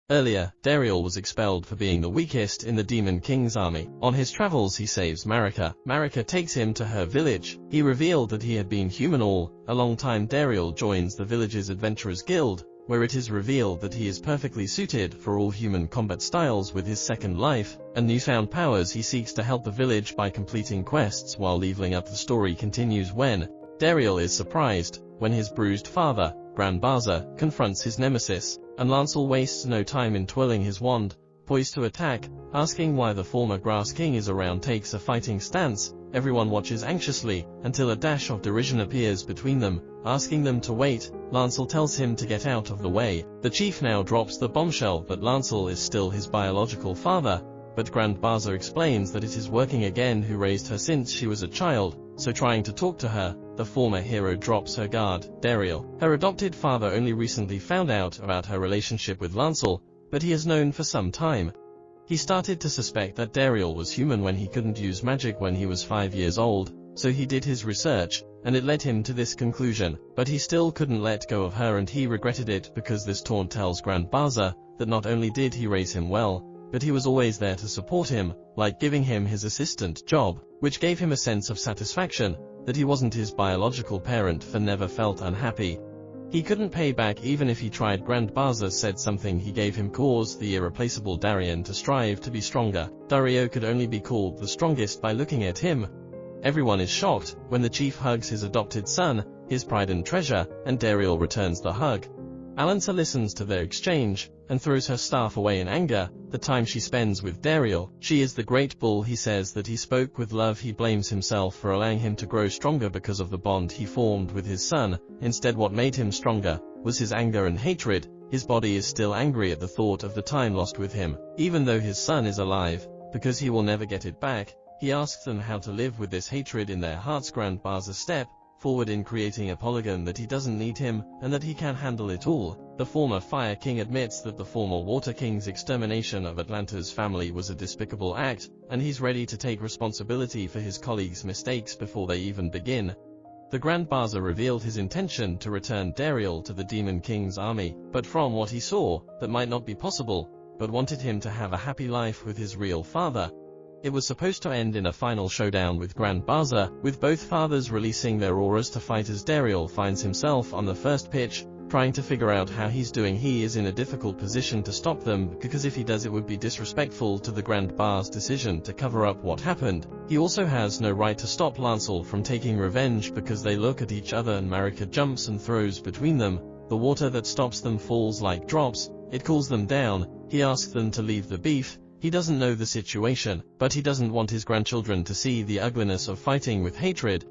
Earlier, Dariel was expelled for being the weakest in the Demon King's army. On his travels he saves Marika. Marika takes him to her village. He revealed that he had been human all a long time. Dariel joins the village's adventurers guild, where it is revealed that he is perfectly suited for all human combat styles. With his second life and newfound powers, he seeks to help the village by completing quests while leveling up. The story continues when Dariel is surprised when his bruised father, Gran Baza, confronts his nemesis, and Lancel wastes no time in twirling his wand, poised to attack, asking why the former Grass King is around. Takes a fighting stance. Everyone watches anxiously, until a dash of derision appears between them, asking them to wait. Lancel tells him to get out of the way. The chief now drops the bombshell that Lancel is still his biological father, but Grand Baza explains that it is working again who raised her since she was a child, so trying to talk to her, the former hero drops her guard. Dariel, her adopted father, only recently found out about her relationship with Lancel, but he has known for some time. He started to suspect that Dariel was human when he couldn't use magic when he was 5 years old, so he did his research, and it led him to this conclusion. But he still couldn't let go of her, and he regretted it because this taunt tells Grand Baza that not only did he raise him well, but he was always there to support him, like giving him his assistant job, which gave him a sense of satisfaction that he wasn't his biological parent. For never felt unhappy. He couldn't pay back even if he tried. Grand Baza said something he gave him cause the irreplaceable Darien to strive to be stronger. Dario could only be called the strongest by looking at him. Everyone is shocked when the chief hugs his adopted son, his pride and treasure, and Dariel returns the hug. Alansa listens to their exchange, and throws her staff away in anger. The time she spends with Dariel, she is the great bull. He says that he spoke with love. He blames himself for allowing him to grow stronger because of the bond he formed with his son. Instead, what made him stronger was his anger and hatred. His body is still angry at the thought of the time lost with him, even though his son is alive, because he will never get it back. He asks them how to live with this hatred in their hearts. Grand Baza step forward in creating a polygon that he doesn't need him, and that he can handle it all. The former Fire King admits that the former Water King's extermination of Atlanta's family was a despicable act, and he's ready to take responsibility for his colleagues' mistakes before they even begin. The Grand Baza revealed his intention to return Dariel to the Demon King's army, but from what he saw, that might not be possible, but wanted him to have a happy life with his real father. It was supposed to end in a final showdown with Grand Baza, with both fathers releasing their auras to fight. As Dariel finds himself on the first pitch, trying to figure out how he's doing. He is in a difficult position to stop them, because if he does, it would be disrespectful to the Grand Baza's decision to cover up what happened. He also has no right to stop Lancel from taking revenge, because they look at each other and Marika jumps and throws between them. The water that stops them falls like drops. It cools them down. He asks them to leave the beef. He doesn't know the situation, but he doesn't want his grandchildren to see the ugliness of fighting with hatred.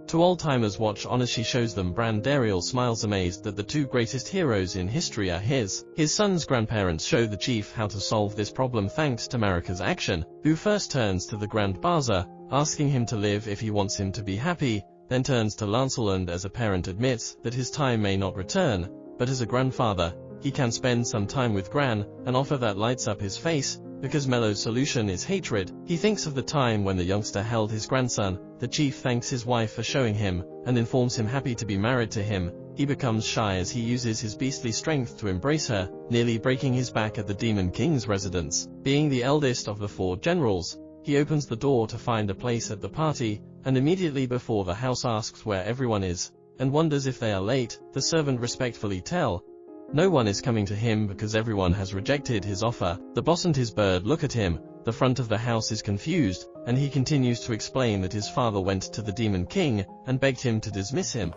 To old-timers watch on as she shows them Bran. Dariel smiles, amazed that the two greatest heroes in history are his. His son's grandparents show the chief how to solve this problem thanks to Marika's action, who first turns to the Grand Baza, asking him to live if he wants him to be happy, then turns to Lancel and as a parent admits that his time may not return, but as a grandfather, he can spend some time with Gran, an offer that lights up his face, because Melo's solution is hatred. He thinks of the time when the youngster held his grandson. The chief thanks his wife for showing him, and informs him happy to be married to him. He becomes shy as he uses his beastly strength to embrace her, nearly breaking his back at the Demon King's residence. Being the eldest of the 4 generals, he opens the door to find a place at the party, and immediately before the house asks where everyone is, and wonders if they are late. The servant respectfully tells no one is coming to him because everyone has rejected his offer. The boss and his bird look at him. The front of the house is confused, and he continues to explain that his father went to the Demon King and begged him to dismiss him.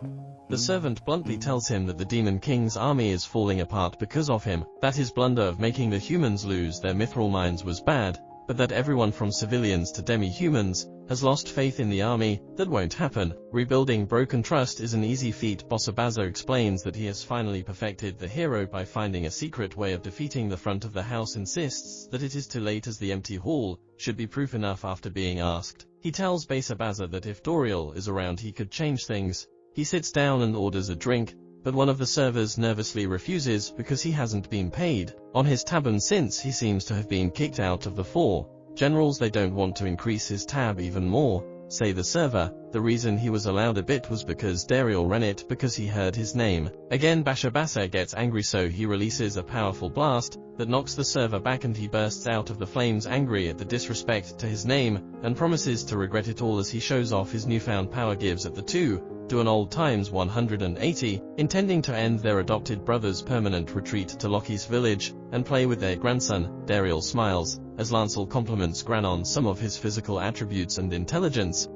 The servant bluntly tells him that the Demon King's army is falling apart because of him, that his blunder of making the humans lose their mithril mines was bad, but that everyone from civilians to demi-humans has lost faith in the army. That won't happen. Rebuilding broken trust is an easy feat. Boss Abaza explains that he has finally perfected the hero by finding a secret way of defeating the front of the house. Insists that it is too late as the empty hall should be proof enough after being asked. He tells Base Abaza that if Doriel is around he could change things. He sits down and orders a drink, but one of the servers nervously refuses because he hasn't been paid on his tab, and since he seems to have been kicked out of the 4 generals, they don't want to increase his tab even more, say the server. The reason he was allowed a bit was because Dariel ran it because he heard his name. Again Bashabasa gets angry, so he releases a powerful blast that knocks the server back, and he bursts out of the flames angry at the disrespect to his name, and promises to regret it all as he shows off his newfound power. Gives at the two do an old times 180, intending to end their adopted brother's permanent retreat to Loki's village, and play with their grandson. Dariel smiles, as Lancel compliments Gran on some of his physical attributes and intelligence.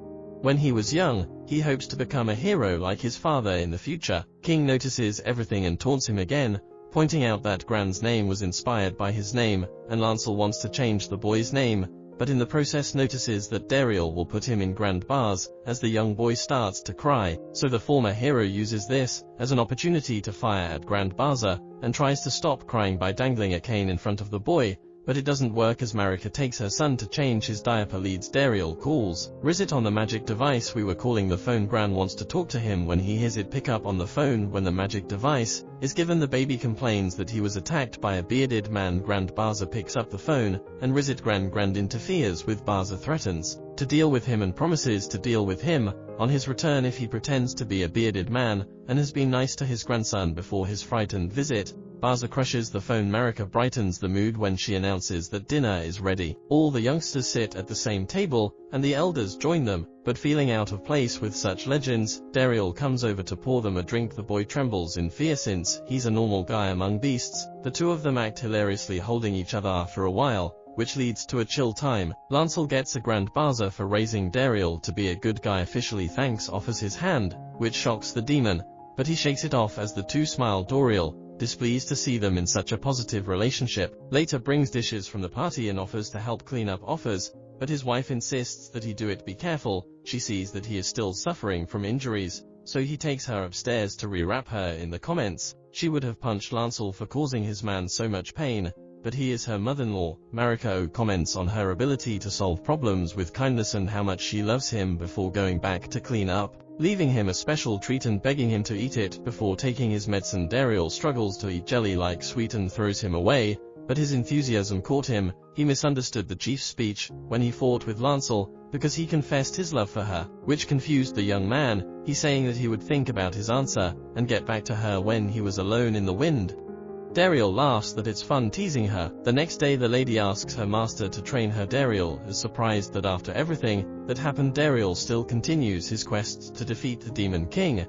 When he was young, he hopes to become a hero like his father in the future. King notices everything and taunts him again, pointing out that Gran's name was inspired by his name, and Lancel wants to change the boy's name, but in the process notices that Dariel will put him in grand bars, as the young boy starts to cry. So the former hero uses this as an opportunity to fire at Grand Baza, and tries to stop crying by dangling a cane in front of the boy, but it doesn't work as Marika takes her son to change his diaper. Leads Dariel calls Rizit on the magic device we were calling the phone. Gran wants to talk to him when he hears it pick up on the phone. When the magic device is given, the baby complains that he was attacked by a bearded man. Grand Baza picks up the phone, and Rizit Grand interferes with Baza, threatens to deal with him and promises to deal with him on his return if he pretends to be a bearded man and has been nice to his grandson before his frightened visit. Baza crushes the phone. Marika brightens the mood when she announces that dinner is ready. All the youngsters sit at the same table, and the elders join them, but feeling out of place with such legends, Dariel comes over to pour them a drink. The boy trembles in fear since he's a normal guy among beasts. The two of them act hilariously, holding each other after a while, which leads to a chill time. Lancel gets a Grand Baza for raising Dariel to be a good guy. Officially thanks, offers his hand, which shocks the demon, but he shakes it off as the two smile. Dariel, displeased to see them in such a positive relationship, later brings dishes from the party and offers to help clean up. But his wife insists that he do it. Be careful. She sees that he is still suffering from injuries, so he takes her upstairs to rewrap her. In the comments, she would have punched Lancel for causing his man so much pain, but he is her mother-in-law. Mariko comments on her ability to solve problems with kindness and how much she loves him before going back to clean up, leaving him a special treat and begging him to eat it before taking his medicine. Dariel struggles to eat jelly-like sweet and throws him away, but his enthusiasm caught him. He misunderstood the chief's speech when he fought with Lancel, because he confessed his love for her, which confused the young man. He saying that he would think about his answer and get back to her when he was alone in the wind. Dariel laughs that it's fun teasing her. The next day the lady asks her master to train her. Dariel is surprised that after everything that happened, Dariel still continues his quest to defeat the Demon King.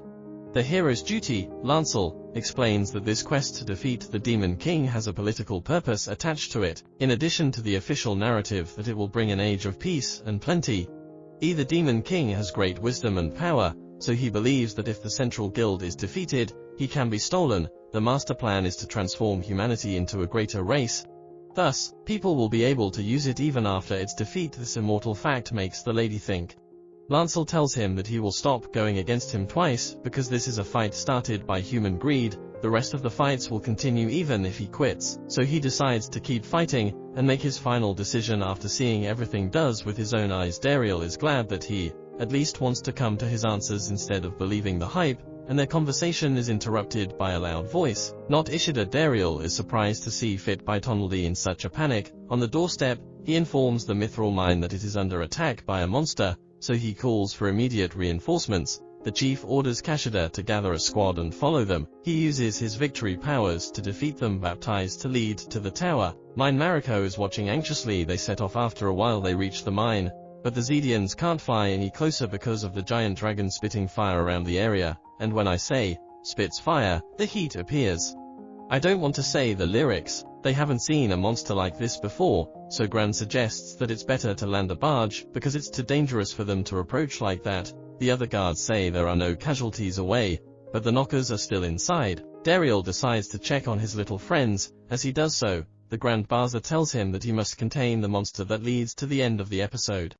The hero's duty. Lancel explains that this quest to defeat the Demon King has a political purpose attached to it, in addition to the official narrative that it will bring an age of peace and plenty. The Demon King has great wisdom and power, so he believes that if the Central Guild is defeated, he can be stolen. The master plan is to transform humanity into a greater race. Thus, people will be able to use it even after its defeat. This immortal fact makes the lady think. Lancel tells him that he will stop going against him twice, because this is a fight started by human greed. The rest of the fights will continue even if he quits. So he decides to keep fighting, and make his final decision after seeing everything does with his own eyes. Dariel is glad that he, at least, wants to come to his answers instead of believing the hype, and their conversation is interrupted by a loud voice. Not Ishida. Dariel is surprised to see Fit by Tonaldi in such a panic. On the doorstep, he informs the mithril mine that it is under attack by a monster, so he calls for immediate reinforcements. The chief orders Kashida to gather a squad and follow them. He uses his victory powers to defeat them. Baptized to lead to the tower. Mine. Mariko is watching anxiously. They set off. After a while they reach the mine, but the Zedians can't fly any closer because of the giant dragon spitting fire around the area, and when I say, spits fire, the heat appears. I don't want to say the lyrics. They haven't seen a monster like this before, so Gran suggests that it's better to land a barge, because it's too dangerous for them to approach like that. The other guards say there are no casualties away, but the knockers are still inside. Dariel decides to check on his little friends. As he does so, the Grand Baza tells him that he must contain the monster. That leads to the end of the episode.